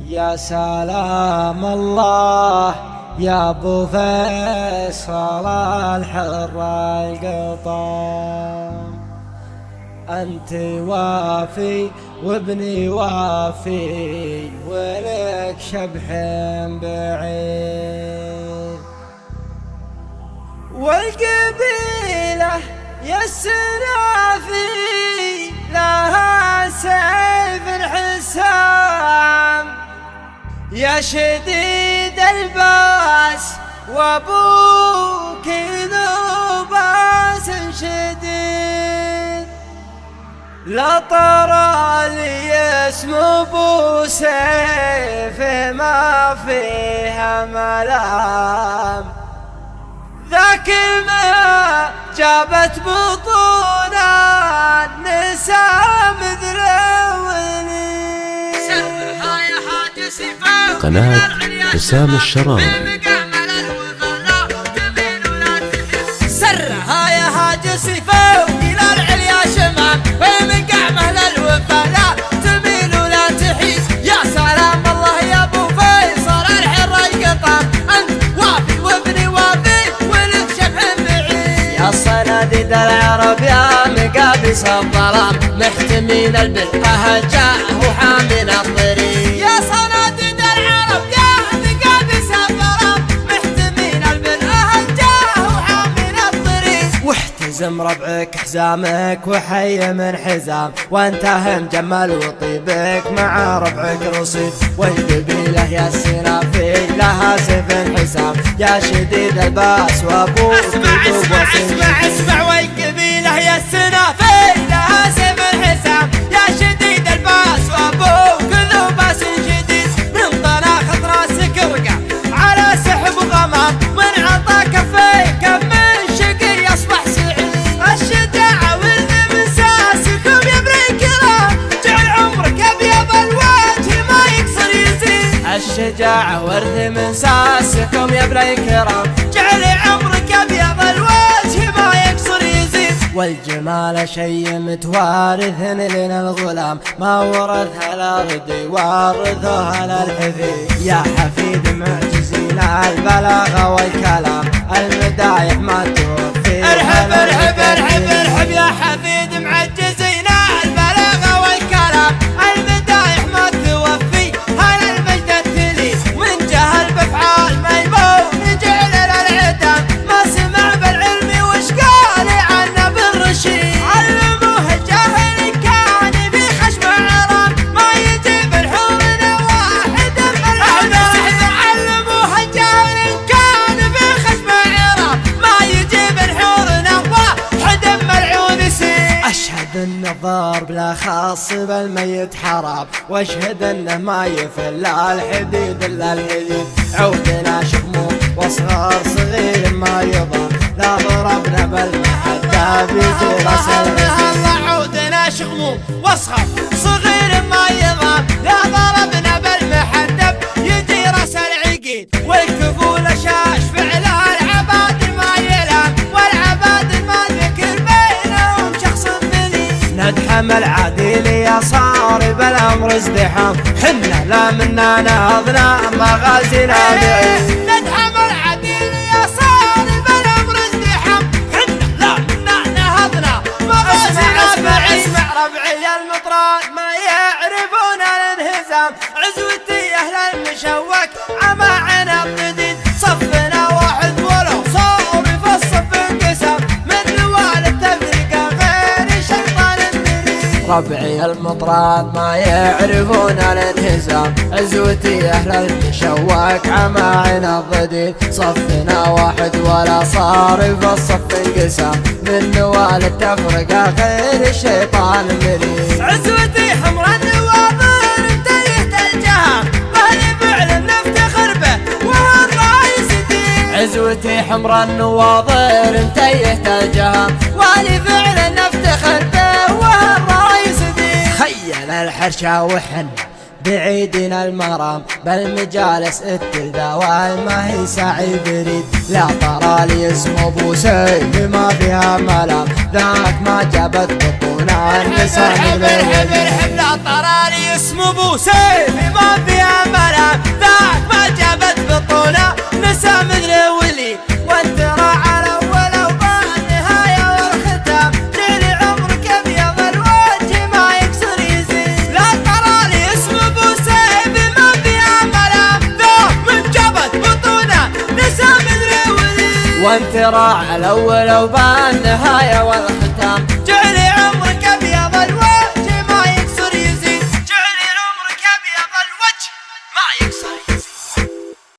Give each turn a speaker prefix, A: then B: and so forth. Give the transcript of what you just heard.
A: يا سلام الله يا ابو فيصل الحر القطام، انت وافي وابني وافي ولك شبح بعيد، والقبيلة يا السنافي لها سيف الحسام، يا شديد الباس وابوك ذو باس شديد، لا طرى لي اسم ابو سيف ما فيها ملام، ذاك ما جابت بطون النساء مثل ولي.
B: قناة حسام الشراوي.
A: سرها يا حاج سيفه إلى العليا شمال، ومقامه للوفا لا تميل ولا تحيد. يا سلام الله يا ابو فيصل الحر القطام، انت وافي وابني وافي ولك شبح بعيد. يا صناديد العرب يا مقابس الظلام، محتمين بالأهجاء وحامين الطريق. يا صناديد العرب يا مقابس الظلام، محتمين بالأهجاء وحامين الطريق. واحتزم ربعك حزامك وحي من حزام، وانتهى مجمل وطيبك مع ربعك رصيد. والقبيلة يا السنافي لها سيف حسام، يا شديد الباس وابوك اسمع والقبيلة يا السنافي لها سيف حسام، يا شديد الباس وابوك ذو باس شديد. من طناخ راسك رقع على سحب غمام، من عطا كفيك من شقي يصبح سعيد. الشجاعة والمساسكم يا ابن الكرام، جعل عمرك ابيض الوجه ما يكسر يزيد. الشجاعة ورث من ساسكم يا ابن الكرام، جعل عمرك ابيض الوجه ما يكسر يزيد. والجمال شي متوارث لنا الغلام، ما ورثها الارض وارثها للحفيد. يا حفيد معجزين البلاغة والكلام، المدايح ما توفي. ارحب ارحب ارحب ارحب يا حفيد معجزين البلاغة والكلام، المدايح ما توفي. هلا المجد التلي من جهل بافعال ميمون جعل للعدام، ما سمع بالعلم وش قال عنه بالرشيد. علموه الجاهل كان في خشم عرام، ما يجيب الحور واحد من العدام. علموه الجاهل كان في خشم عرام، ما يجيب الحور واحد من العود سيد. اشهد ان الضار بلا خاص بالميت حرام، واشهد انه ما يفل الحديد الا الحديد. عودنا شموم واصغار صغير ما يضام، لا ضربنا بالمحدة بيجي راس العزيز. عودنا شموم واصغر صغير ما يضام، لا ضربنا بالمحدة يجي راس العقيد. والكفول شاش فعل العباد ما يلام، والعباد ما ذكر بينهم شخص ثاني. ندحم العديل يا صار بالامر ازدحام، حنا لا منا نهضنا مغازينا بعيد. ندحم العديل يا صار بالامر ازدحام، حنا لا منا نهضنا مغازينا بعيد. اسمع ربعي المطران ما يعرفون الانهزام، عزوتي اهل المشوك عما عنا الجديد. صفنا واحد ولو صار في الصف انقسام، من نوال التفرقة غير شيطان المريد. ربعي المطران ما يعرفون الانهزام، عزوتي اهل المشوك عما عنا الضديد. صفنا واحد ولا صار في الصف انقسام، من نوال التفرقة غير الشيطان مريد. عزوتي حمرا النواظر انتهت الجهام، واهلي فعلا نفتخر به وهو الرئيس دين. عزوتي حمرا النواظر انتهت الجهام، واهلي فعلا نفتخر به وهو الرئيس دين. خيل الحرشة وحن بعيدنا المرام، بالمجالس التلداوال ما هي سعي بريد. لا طرى لي اسم ابو سيف ما فيها ملام، ذاك ما جابت بطونه النساء مثل حبل الطراري اسمه ابو سيف ما فيها ملام ذاك ما جابت بطونه نساء مثل ولي وانت راعى الاول وبالنهايه والختام ليلي عمرك ابيض الوجه ما يكسر يزيد لا الطراري اسمه ابو سيف ما فيها ملام ذاك من جابت بطونه نساء مثل ولي وانت راعى الاول وبالنهايه والختام